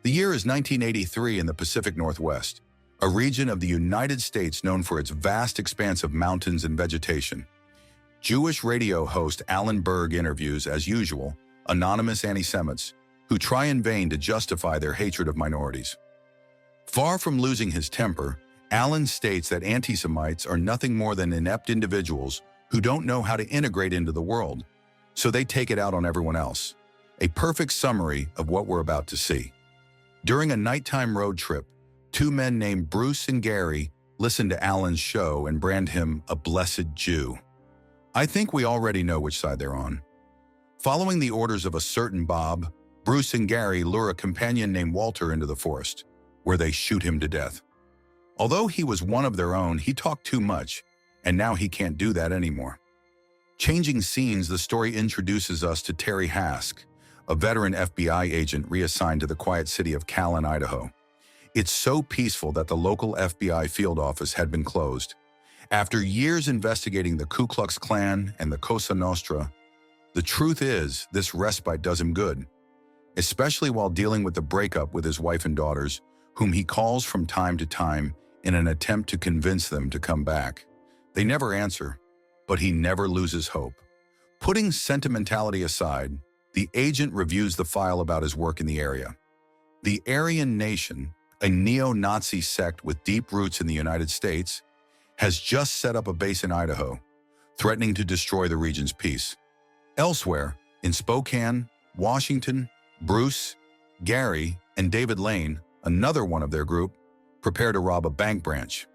The year is 1983 in the Pacific Northwest, a region of the United States known for its vast expanse of mountains and vegetation. Jewish radio host Alan Berg interviews, as usual, anonymous anti-Semites who try in vain to justify their hatred of minorities. Far from losing his temper, Alan states that anti-Semites are nothing more than inept individuals who don't know how to integrate into the world, so they take it out on everyone else. A perfect summary of what we're about to see. During a nighttime road trip, two men named Bruce and Gary listen to Alan's show and brand him a blessed Jew. I think we already know which side they're on. Following the orders of a certain Bob, Bruce and Gary lure a companion named Walter into the forest, where they shoot him to death. Although he was one of their own, he talked too much, and now he can't do that anymore. Changing scenes, the story introduces us to Terry Hask, a veteran FBI agent reassigned to the quiet city of Callan, Idaho. It's so peaceful that the local FBI field office had been closed. After years investigating the Ku Klux Klan and the Cosa Nostra, the truth is this respite does him good, especially while dealing with the breakup with his wife and daughters, whom he calls from time to time in an attempt to convince them to come back. They never answer, but he never loses hope. Putting sentimentality aside, the agent reviews the file about his work in the area. The Aryan Nation, a neo-Nazi sect with deep roots in the United States, has just set up a base in Idaho, threatening to destroy the region's peace. Elsewhere, in Spokane, Washington, Bruce, Gary, and David Lane, another one of their group, prepare to rob a bank branch.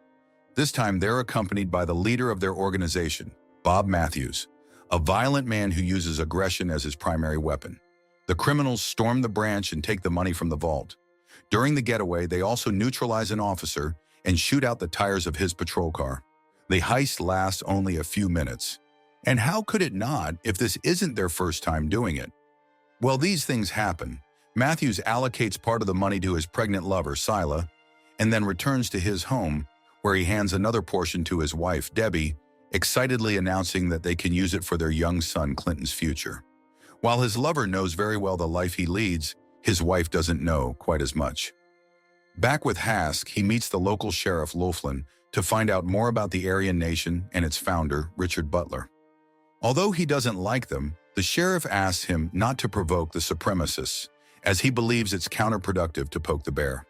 This time they're accompanied by the leader of their organization, Bob Matthews, a violent man who uses aggression as his primary weapon. The criminals storm the branch and take the money from the vault. During the getaway, they also neutralize an officer and shoot out the tires of his patrol car. The heist lasts only a few minutes. And how could it not if this isn't their first time doing it? Well, these things happen. Matthews allocates part of the money to his pregnant lover, Sila, and then returns to his home, where he hands another portion to his wife, Debbie, excitedly announcing that they can use it for their young son, Clinton's future. While his lover knows very well the life he leads, his wife doesn't know quite as much. Back with Hask, he meets the local sheriff, Loughlin, to find out more about the Aryan Nation and its founder, Richard Butler. Although he doesn't like them, the sheriff asks him not to provoke the supremacists, as he believes it's counterproductive to poke the bear.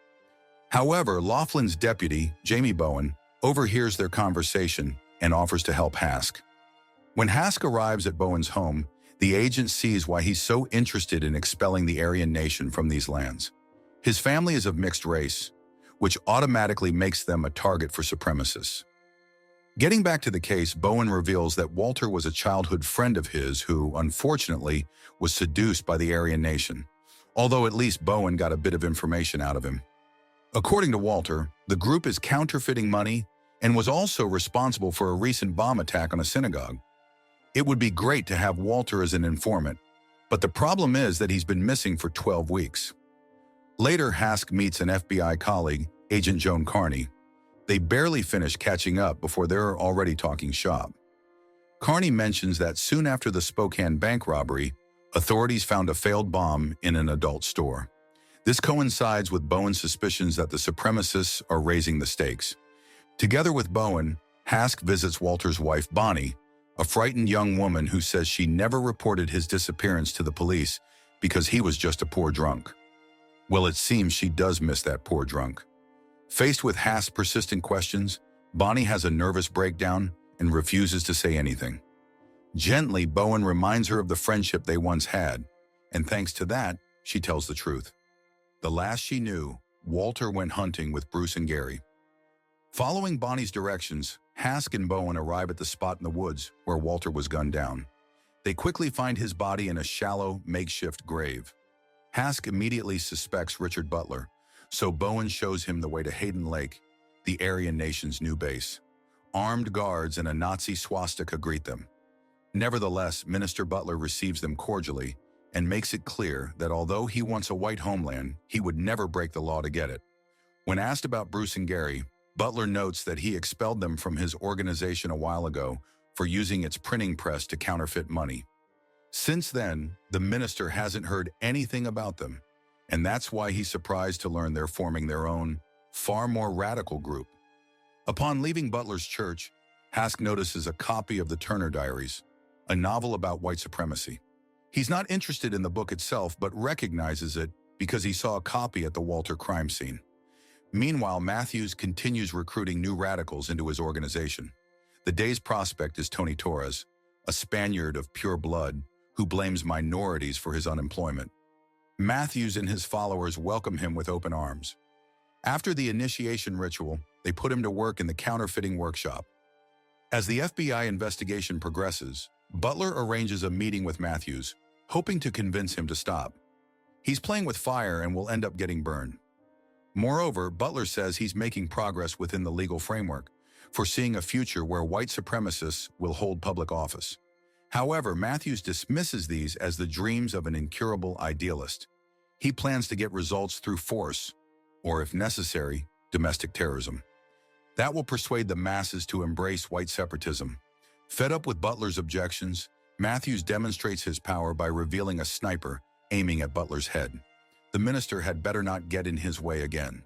However, Loughlin's deputy, Jamie Bowen, overhears their conversation and offers to help Hask. When Hask arrives at Bowen's home, the agent sees why he's so interested in expelling the Aryan Nation from these lands. His family is of mixed race, which automatically makes them a target for supremacists. Getting back to the case, Bowen reveals that Walter was a childhood friend of his who, unfortunately, was seduced by the Aryan Nation, although at least Bowen got a bit of information out of him. According to Walter, the group is counterfeiting money and was also responsible for a recent bomb attack on a synagogue. It would be great to have Walter as an informant, but the problem is that he's been missing for 12 weeks. Later, Hask meets an FBI colleague, Agent Joan Carney. They barely finish catching up before they're already talking shop. Carney mentions that soon after the Spokane bank robbery, authorities found a failed bomb in an adult store. This coincides with Bowen's suspicions that the supremacists are raising the stakes. Together with Bowen, Hask visits Walter's wife, Bonnie, a frightened young woman who says she never reported his disappearance to the police because he was just a poor drunk. Well, it seems she does miss that poor drunk. Faced with Hask's persistent questions, Bonnie has a nervous breakdown and refuses to say anything. Gently, Bowen reminds her of the friendship they once had, and thanks to that, she tells the truth. The last she knew, Walter went hunting with Bruce and Gary. Following Bonnie's directions, Hask and Bowen arrive at the spot in the woods where Walter was gunned down. They quickly find his body in a shallow, makeshift grave. Hask immediately suspects Richard Butler, so Bowen shows him the way to Hayden Lake, the Aryan Nation's new base. Armed guards and a Nazi swastika greet them. Nevertheless, Minister Butler receives them cordially and makes it clear that although he wants a white homeland, he would never break the law to get it. When asked about Bruce and Gary, Butler notes that he expelled them from his organization a while ago for using its printing press to counterfeit money. Since then, the minister hasn't heard anything about them, and that's why he's surprised to learn they're forming their own, far more radical group. Upon leaving Butler's church, Hask notices a copy of the Turner Diaries, a novel about white supremacy. He's not interested in the book itself, but recognizes it because he saw a copy at the Walter crime scene. Meanwhile, Matthews continues recruiting new radicals into his organization. The day's prospect is Tony Torres, a Spaniard of pure blood who blames minorities for his unemployment. Matthews and his followers welcome him with open arms. After the initiation ritual, they put him to work in the counterfeiting workshop. As the FBI investigation progresses, Butler arranges a meeting with Matthews, hoping to convince him to stop. He's playing with fire and will end up getting burned. Moreover, Butler says he's making progress within the legal framework, foreseeing a future where white supremacists will hold public office. However, Matthews dismisses these as the dreams of an incurable idealist. He plans to get results through force, or if necessary, domestic terrorism. That will persuade the masses to embrace white separatism. Fed up with Butler's objections, Matthews demonstrates his power by revealing a sniper aiming at Butler's head. The minister had better not get in his way again.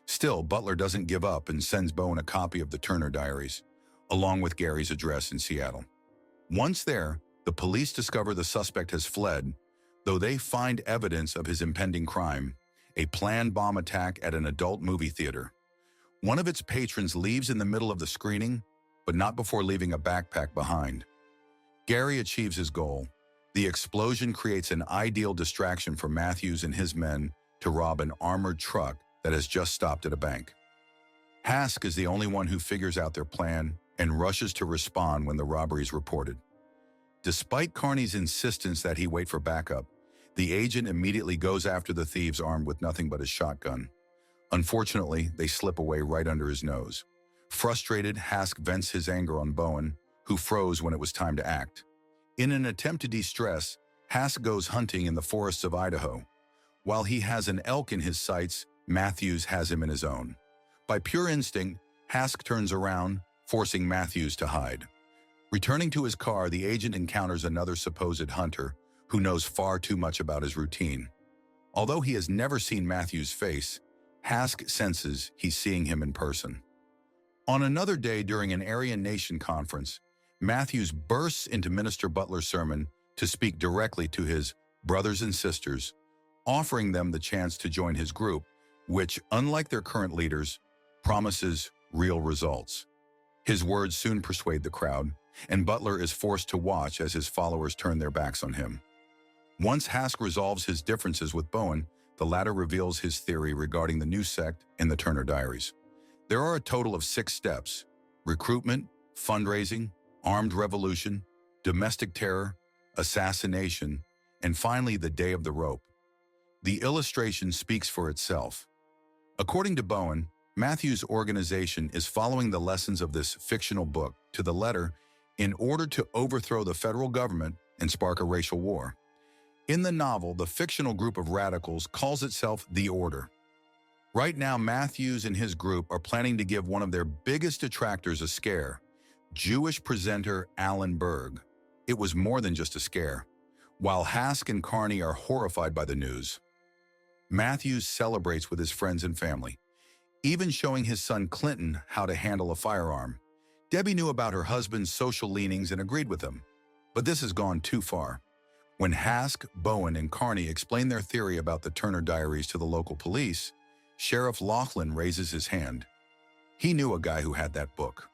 Still, Butler doesn't give up and sends Bowen a copy of the Turner Diaries, along with Gary's address in Seattle. Once there, the police discover the suspect has fled, though they find evidence of his impending crime, a planned bomb attack at an adult movie theater. One of its patrons leaves in the middle of the screening, but not before leaving a backpack behind. Gary achieves his goal. The explosion creates an ideal distraction for Matthews and his men to rob an armored truck that has just stopped at a bank. Hask is the only one who figures out their plan and rushes to respond when the robbery is reported. Despite Carney's insistence that he wait for backup, the agent immediately goes after the thieves armed with nothing but a shotgun. Unfortunately, they slip away right under his nose. Frustrated, Hask vents his anger on Bowen, who froze when it was time to act. In an attempt to de-stress, Hask goes hunting in the forests of Idaho. While he has an elk in his sights, Matthews has him in his own. By pure instinct, Hask turns around, forcing Matthews to hide. Returning to his car, the agent encounters another supposed hunter who knows far too much about his routine. Although he has never seen Matthews' face, Hask senses he's seeing him in person. On another day during an Aryan Nation conference, Matthews bursts into Minister Butler's sermon to speak directly to his brothers and sisters, offering them the chance to join his group, which, unlike their current leaders, promises real results. His words soon persuade the crowd, and Butler is forced to watch as his followers turn their backs on him. Once Hask resolves his differences with Bowen, the latter reveals his theory regarding the new sect in the Turner Diaries. There are a total of 6 steps: recruitment, fundraising, armed revolution, domestic terror, assassination, and finally the day of the rope. The illustration speaks for itself. According to Bowen, Matthews' organization is following the lessons of this fictional book to the letter in order to overthrow the federal government and spark a racial war. In the novel, the fictional group of radicals calls itself The Order. Right now, Matthews and his group are planning to give one of their biggest detractors a scare: Jewish presenter Alan Berg. It was more than just a scare. While Hask and Carney are horrified by the news, Matthews celebrates with his friends and family, even showing his son Clinton how to handle a firearm. Debbie knew about her husband's social leanings and agreed with him. But this has gone too far. When Hask, Bowen, and Carney explain their theory about the Turner Diaries to the local police, Sheriff Laughlin raises his hand. He knew a guy who had that book.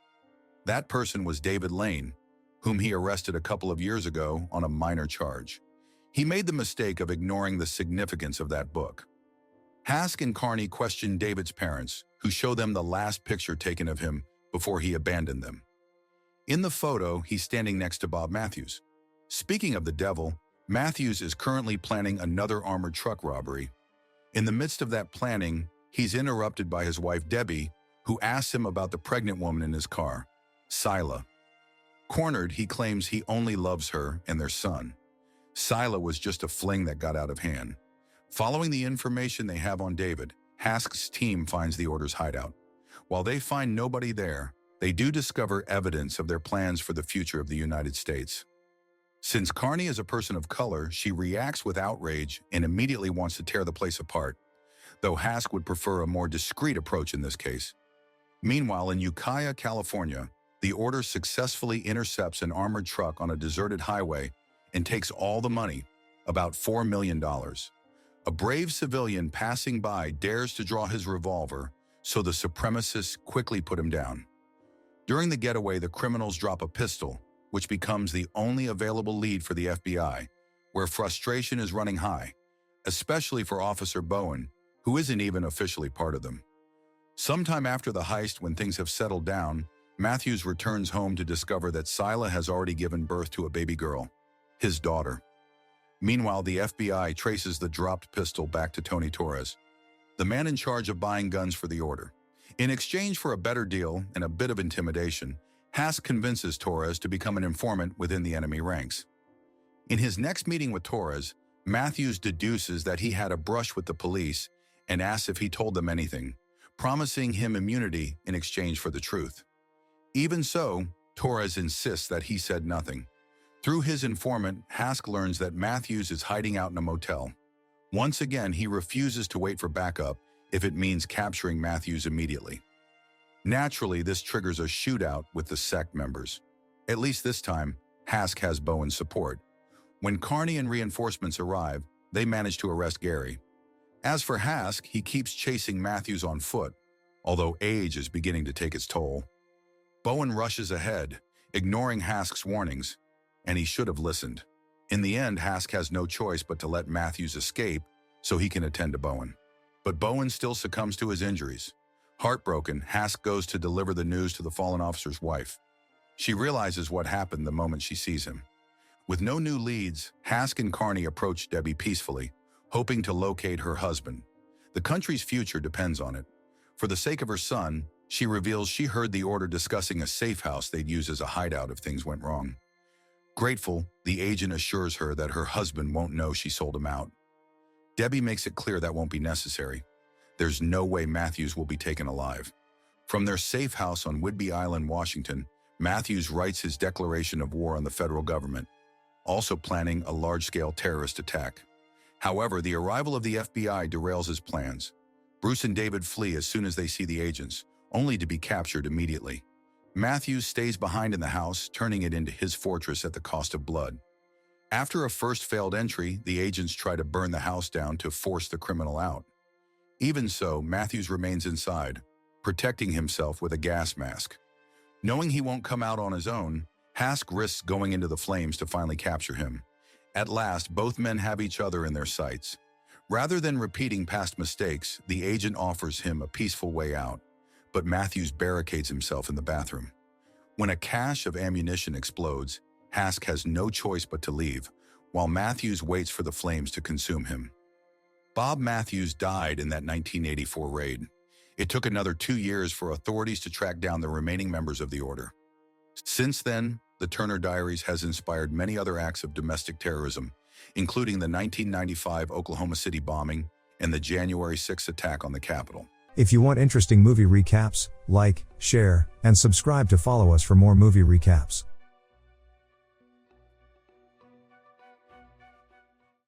That person was David Lane, whom he arrested a couple of years ago on a minor charge. He made the mistake of ignoring the significance of that book. Hask and Carney question David's parents, who show them the last picture taken of him before he abandoned them. In the photo, he's standing next to Bob Matthews. Speaking of the devil, Matthews is currently planning another armored truck robbery. In the midst of that planning, he's interrupted by his wife Debbie, who asks him about the pregnant woman in his car, Sila. Cornered, he claims he only loves her and their son. Sila was just a fling that got out of hand. Following the information they have on David, Hask's team finds the Order's hideout. While they find nobody there, they do discover evidence of their plans for the future of the United States. Since Carney is a person of color, she reacts with outrage and immediately wants to tear the place apart, though Hask would prefer a more discreet approach in this case. Meanwhile, in Ukiah, California, the order successfully intercepts an armored truck on a deserted highway and takes all the money, about $4 million. A brave civilian passing by dares to draw his revolver, so the supremacists quickly put him down. During the getaway, the criminals drop a pistol, which becomes the only available lead for the FBI, where frustration is running high, especially for Officer Bowen, who isn't even officially part of them. Sometime after the heist, when things have settled down, Matthews returns home to discover that Sila has already given birth to a baby girl, his daughter. Meanwhile, the FBI traces the dropped pistol back to Tony Torres, the man in charge of buying guns for the order. In exchange for a better deal and a bit of intimidation, Hask convinces Torres to become an informant within the enemy ranks. In his next meeting with Torres, Matthews deduces that he had a brush with the police and asks if he told them anything, promising him immunity in exchange for the truth. Even so, Torres insists that he said nothing. Through his informant, Hask learns that Matthews is hiding out in a motel. Once again, he refuses to wait for backup if it means capturing Matthews immediately. Naturally, this triggers a shootout with the sect members. At least this time, Hask has Bowen's support. When Carney and reinforcements arrive, they manage to arrest Gary. As for Hask, he keeps chasing Matthews on foot, although age is beginning to take its toll. Bowen rushes ahead, ignoring Hask's warnings, and he should have listened. In the end, Hask has no choice but to let Matthews escape so he can attend to Bowen. But Bowen still succumbs to his injuries. Heartbroken, Hask goes to deliver the news to the fallen officer's wife. She realizes what happened the moment she sees him. With no new leads, Hask and Carney approach Debbie peacefully, hoping to locate her husband. The country's future depends on it. For the sake of her son, she reveals she heard the order discussing a safe house they'd use as a hideout if things went wrong. Grateful, the agent assures her that her husband won't know she sold him out. Debbie makes it clear that won't be necessary. There's no way Matthews will be taken alive. From their safe house on Whidbey Island, Washington, Matthews writes his declaration of war on the federal government, also planning a large-scale terrorist attack. However, the arrival of the FBI derails his plans. Bruce and David flee as soon as they see the agents, only to be captured immediately. Matthews stays behind in the house, turning it into his fortress at the cost of blood. After a first failed entry, the agents try to burn the house down to force the criminal out. Even so, Matthews remains inside, protecting himself with a gas mask. Knowing he won't come out on his own, Hask risks going into the flames to finally capture him. At last, both men have each other in their sights. Rather than repeating past mistakes, the agent offers him a peaceful way out, but Matthews barricades himself in the bathroom. When a cache of ammunition explodes, Hask has no choice but to leave, while Matthews waits for the flames to consume him. Bob Matthews died in that 1984 raid. It took another 2 years for authorities to track down the remaining members of the order. Since then, the Turner Diaries has inspired many other acts of domestic terrorism, including the 1995 Oklahoma City bombing and the January 6th attack on the Capitol. If you want interesting movie recaps, like, share, and subscribe to follow us for more movie recaps.